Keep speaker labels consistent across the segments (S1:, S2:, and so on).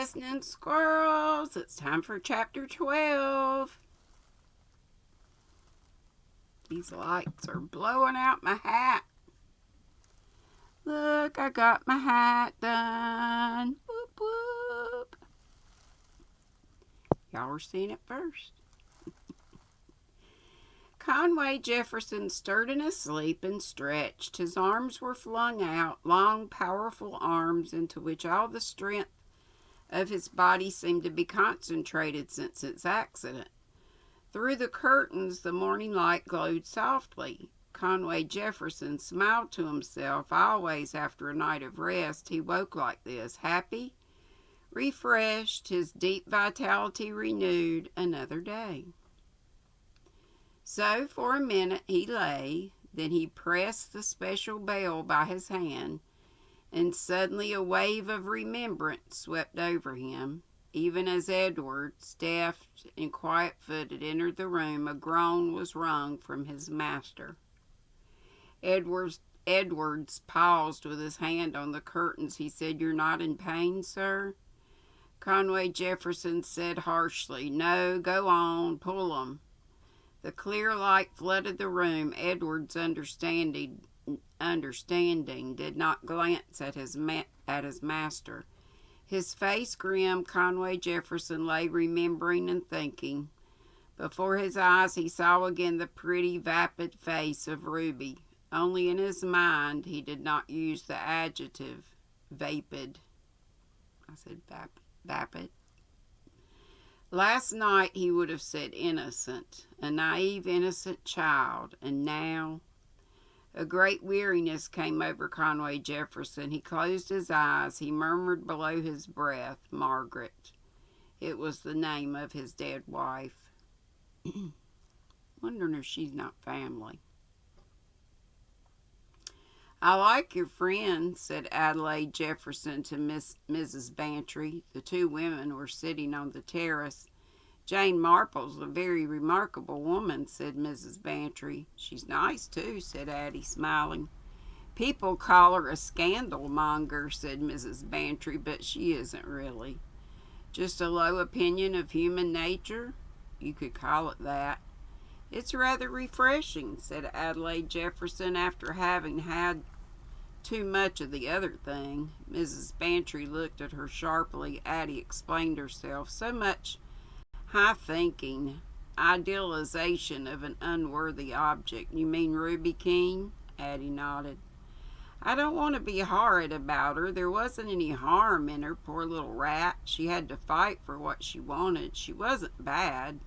S1: listening, squirrels. It's time for chapter 12. These lights are blowing out my hat. Look, I got my hat done. Whoop, whoop. Y'all are seeing it first. Conway Jefferson stirred in his sleep and stretched. His arms were flung out, long, powerful arms into which all the strength of his body seemed to be concentrated since his accident. Through the curtains, the morning light glowed softly. Conway Jefferson smiled to himself. Always after a night of rest, he woke like this, happy, refreshed, his deep vitality renewed. Another day. So for a minute he lay, then he pressed the special bell by his hand, and suddenly a wave of remembrance swept over him. Even as Edward, deft and quiet-footed, entered the room, a groan was wrung from his master. Edwards paused with his hand on the curtains. He said, "You're not in pain, sir?" Conway Jefferson said harshly, "No, go on, pull 'em." The clear light flooded the room. Edward's understanding did not glance at his master. His face grim, Conway Jefferson lay remembering and thinking. Before his eyes he saw again the pretty, vapid face of Ruby. Only in his mind he did not use the adjective vapid. I said vapid. Last night he would have said innocent, a naive, innocent child, and now... A great weariness came over Conway Jefferson. He closed his eyes. He murmured below his breath, "Margaret." It was the name of his dead wife. Wondering if she's not family. "I like your friend," said Adelaide Jefferson to Mrs. Bantry. The two women were sitting on the terrace. "Jane Marple's a very remarkable woman," said Mrs. Bantry. "She's nice, too," said Addie, smiling. "People call her a scandal monger," said Mrs. Bantry, "but she isn't really. Just a low opinion of human nature? You could call it that." "It's rather refreshing," said Adelaide Jefferson, "after having had too much of the other thing." Mrs. Bantry looked at her sharply. Addie explained herself. "So much high thinking, idealization of an unworthy object." "You mean Ruby Keene?" Addie nodded. "I don't want to be horrid about her. There wasn't any harm in her, poor little rat. She had to fight for what she wanted. She wasn't bad.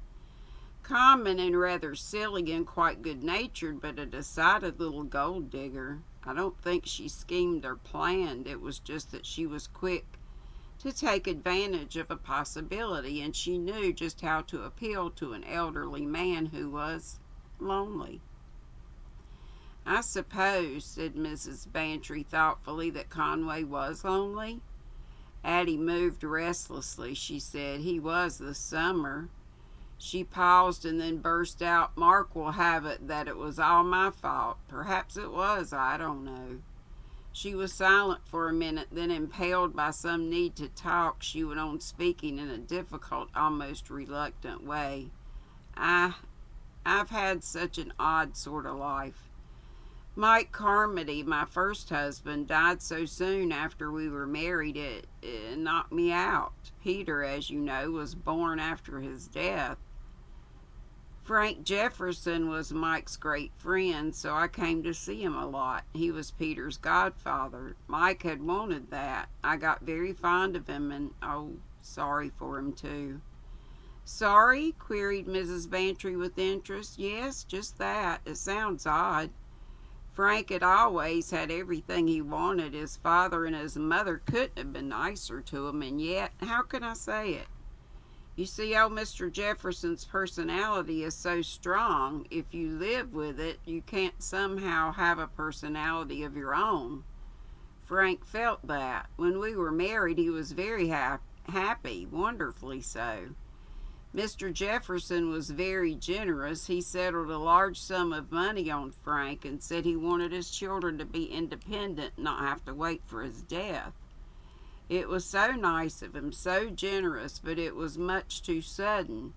S1: Common and rather silly and quite good-natured, but a decided little gold digger. I don't think she schemed or planned. It was just that she was quick to take advantage of a possibility, and she knew just how to appeal to an elderly man who was lonely." "I suppose," said Mrs. Bantry thoughtfully, "that Conway was lonely." Addie moved restlessly. She said, "He was this summer." She paused and then burst out, "Mark will have it that it was all my fault. Perhaps it was, I don't know." She was silent for a minute, then, impelled by some need to talk, she went on speaking in a difficult, almost reluctant way. I've had such an odd sort of life. Mike Carmody, my first husband, died so soon after we were married it knocked me out. Peter, as you know, was born after his death. Frank Jefferson was Mike's great friend, so I came to see him a lot. He was Peter's godfather. Mike had wanted that. I got very fond of him and, sorry for him too." "Sorry?" queried Mrs. Bantry with interest. "Yes, just that. It sounds odd. Frank had always had everything he wanted. His father and his mother couldn't have been nicer to him, and yet, how can I say it? You see, old Mr. Jefferson's personality is so strong, if you live with it, you can't somehow have a personality of your own. Frank felt that. When we were married, he was very happy, wonderfully so. Mr. Jefferson was very generous. He settled a large sum of money on Frank and said he wanted his children to be independent and not have to wait for his death. It was so nice of him, so generous, but it was much too sudden.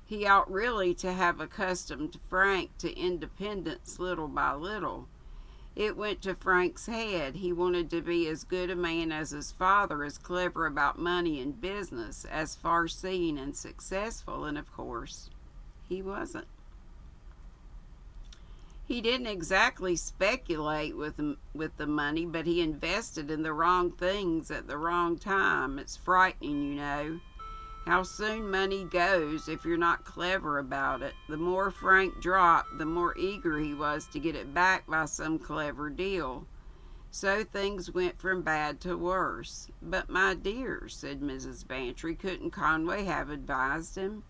S1: He ought really to have accustomed Frank to independence little by little. It went to Frank's head. He wanted to be as good a man as his father, as clever about money and business, as far-seeing and successful, and of course, he wasn't. He didn't exactly speculate with the money, but he invested in the wrong things at the wrong time. It's frightening, you know, how soon money goes if you're not clever about it. The more Frank dropped, the more eager he was to get it back by some clever deal. So things went from bad to worse. "But, my dear," said Mrs. Bantry, "couldn't Conway have advised him?"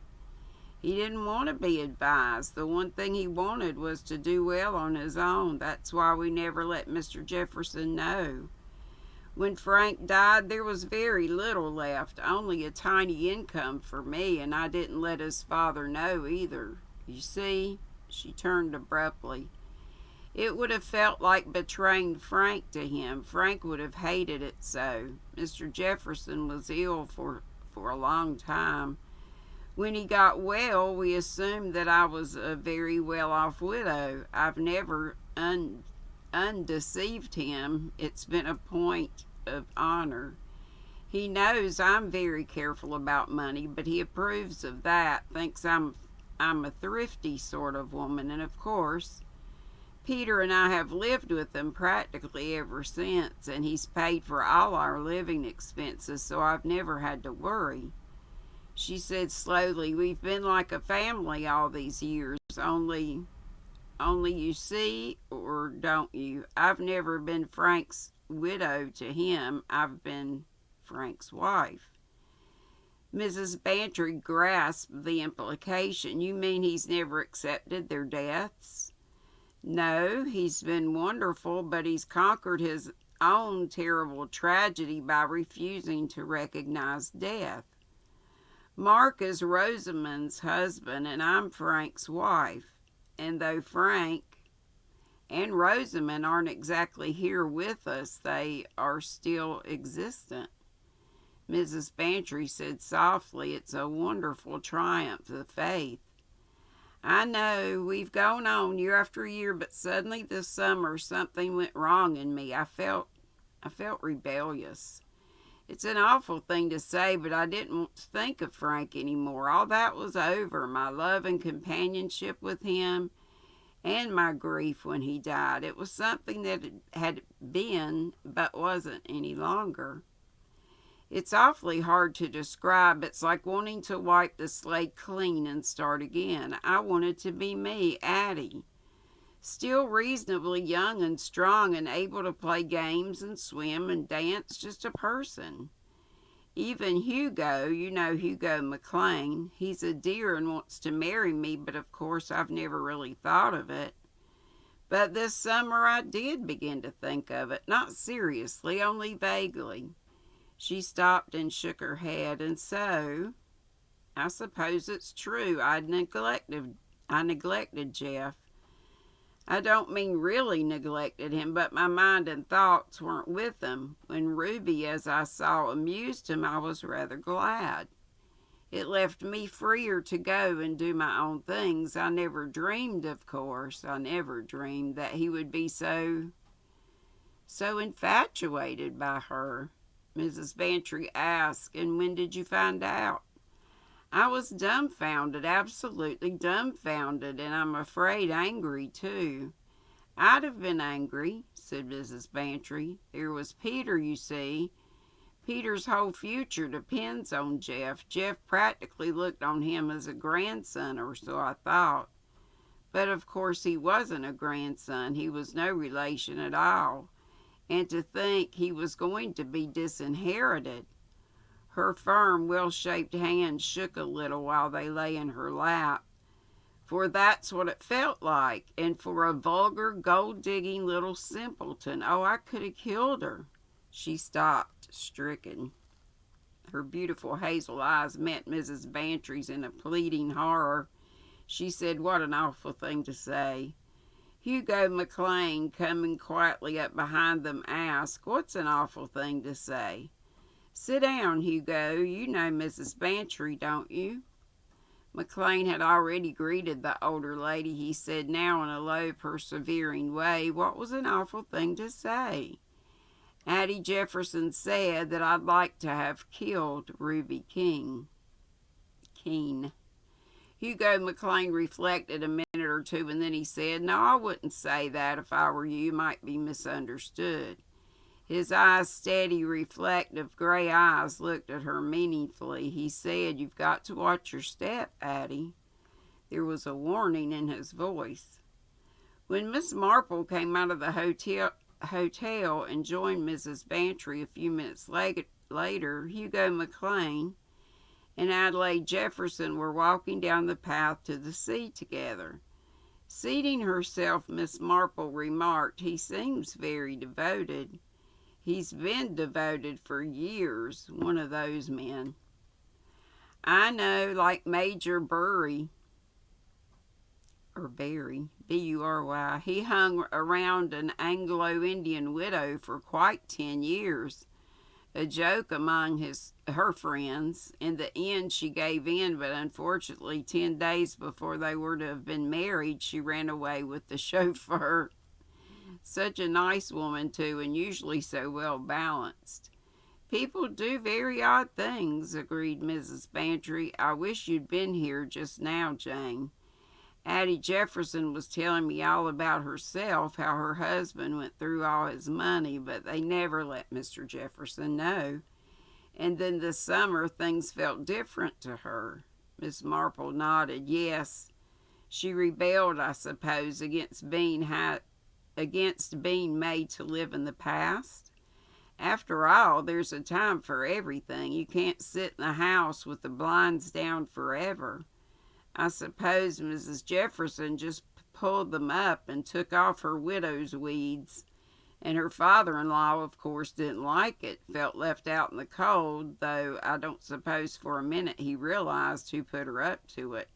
S1: "He didn't want to be advised. The one thing he wanted was to do well on his own. That's why we never let Mr. Jefferson know. When Frank died, there was very little left, only a tiny income for me, and I didn't let his father know either. You see," she turned abruptly, "it would have felt like betraying Frank to him. Frank would have hated it so. Mr. Jefferson was ill for a long time. When he got well, we assumed that I was a very well-off widow. I've never undeceived him. It's been a point of honor. He knows I'm very careful about money, but he approves of that, thinks I'm a thrifty sort of woman, and of course, Peter and I have lived with him practically ever since, and he's paid for all our living expenses, so I've never had to worry." She said slowly, "We've been like a family all these years, only you see, or don't you? I've never been Frank's widow to him. I've been Frank's wife." Mrs. Bantry grasped the implication. "You mean he's never accepted their deaths?" "No, he's been wonderful, but he's conquered his own terrible tragedy by refusing to recognize death. Mark is Rosamond's husband, and I'm Frank's wife. And though Frank and Rosamond aren't exactly here with us, they are still existent." Mrs. Bantry said softly, "It's a wonderful triumph of faith. I know we've gone on year after year, but suddenly this summer something went wrong in me. I felt rebellious. It's an awful thing to say, but I didn't want to think of Frank anymore. All that was over. My love and companionship with him, and my grief when he died. It was something that had been, but wasn't any longer. It's awfully hard to describe. It's like wanting to wipe the slate clean and start again. I wanted to be me, Addie. Still reasonably young and strong and able to play games and swim and dance, just a person. Even Hugo, you know Hugo McLean, he's a dear and wants to marry me, but of course I've never really thought of it. But this summer I did begin to think of it, not seriously, only vaguely." She stopped and shook her head. "And so, I suppose it's true. I neglected Jeff. I don't mean really neglected him, but my mind and thoughts weren't with him. When Ruby, as I saw, amused him, I was rather glad. It left me freer to go and do my own things. I never dreamed, of course, that he would be so infatuated by her." Mrs. Bantry asked, "And when did you find out?" "I was dumbfounded, absolutely dumbfounded, and I'm afraid angry, too." "I'd have been angry," said Mrs. Bantry. "There was Peter, you see. Peter's whole future depends on Jeff. Jeff practically looked on him as a grandson, or so I thought. But of course he wasn't a grandson. He was no relation at all. And to think he was going to be disinherited." Her firm, well-shaped hand shook a little while they lay in her lap. "For that's what it felt like. And for a vulgar, gold-digging little simpleton. Oh, I could have killed her." She stopped, stricken. Her beautiful hazel eyes met Mrs. Bantry's in a pleading horror. She said, "What an awful thing to say." Hugo McLean, coming quietly up behind them, asked, "What's an awful thing to say?" Sit down, Hugo. You know Mrs. Bantry, don't you? McLean had already greeted the older lady. He said now in a low, persevering way, "What was an awful thing to say?" "Addie Jefferson said that I'd like to have killed Ruby Keene." Hugo McLean reflected a minute or two, and then he said, "No, I wouldn't say that if I were you. Might be misunderstood." His eyes, steady, reflective gray eyes, looked at her meaningfully. He said, "You've got to watch your step, Addie." There was a warning in his voice. When Miss Marple came out of the hotel and joined Mrs. Bantry a few minutes later, Hugo McLean and Adelaide Jefferson were walking down the path to the sea together. Seating herself, Miss Marple remarked, "He seems very devoted." "He's been devoted for years, one of those men." "I know, like Major Bury, or Berry, Bury. He hung around an Anglo-Indian widow for quite 10 years. A joke among her friends. In the end, she gave in, but unfortunately, 10 days before they were to have been married, she ran away with the chauffeur. Such a nice woman, too, and usually so well balanced." "People do very odd things," agreed Mrs. Bantry. "I wish you'd been here just now, Jane. Addie Jefferson was telling me all about herself, how her husband went through all his money, but they never let Mr. Jefferson know. And then this summer things felt different to her." Miss Marple nodded. "Yes, she rebelled, I suppose, against being made to live in the past. After all, there's a time for everything. You can't sit in the house with the blinds down forever. I suppose Mrs. Jefferson just pulled them up and took off her widow's weeds. And her father-in-law, of course, didn't like it, felt left out in the cold, though I don't suppose for a minute he realized who put her up to it.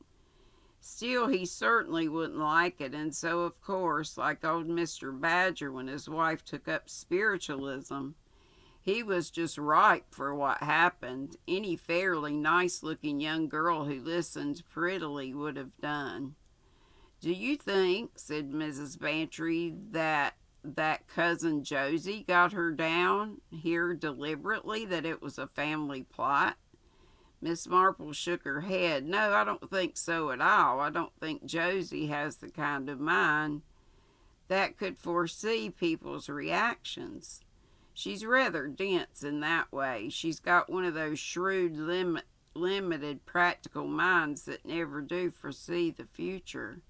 S1: Still, he certainly wouldn't like it, and so, of course, like old Mr. Badger when his wife took up spiritualism, he was just ripe for what happened. Any fairly nice-looking young girl who listened prettily would have done." "Do you think," said Mrs. Bantry, that cousin Josie got her down here deliberately, that it was a family plot?" Miss Marple shook her head. "No, I don't think so at all. I don't think Josie has the kind of mind that could foresee people's reactions. She's rather dense in that way. She's got one of those shrewd, limited, practical minds that never do foresee the future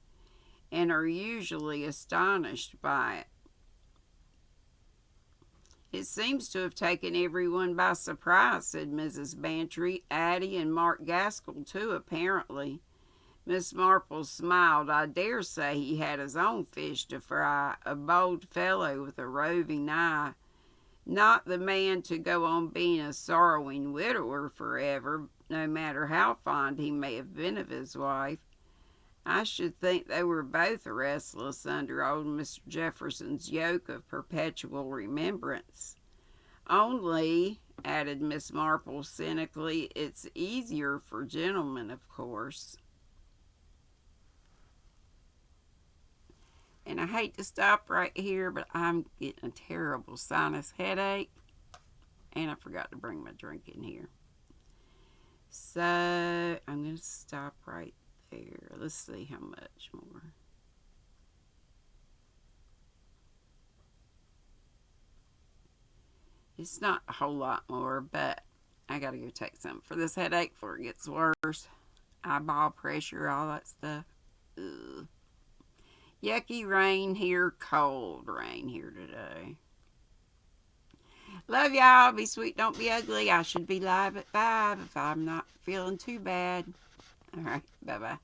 S1: and are usually astonished by it. It seems to have taken everyone by surprise," said Mrs. Bantry. "Addie and Mark Gaskell, too, apparently." Miss Marple smiled. "I dare say he had his own fish to fry. A bold fellow with a roving eye. Not the man to go on being a sorrowing widower forever, no matter how fond he may have been of his wife. I should think they were both restless under old Mr. Jefferson's yoke of perpetual remembrance. Only," added Miss Marple cynically, "it's easier for gentlemen, of course." And I hate to stop right here, but I'm getting a terrible sinus headache. And I forgot to bring my drink in here. So I'm going to stop right there. Let's see how much more. It's not a whole lot more, but I got to go take something for this headache before it gets worse. Eyeball pressure, all that stuff. Ugh. Yucky rain here, cold rain here today. Love y'all. Be sweet, don't be ugly. I should be live at 5 if I'm not feeling too bad. All right, bye-bye.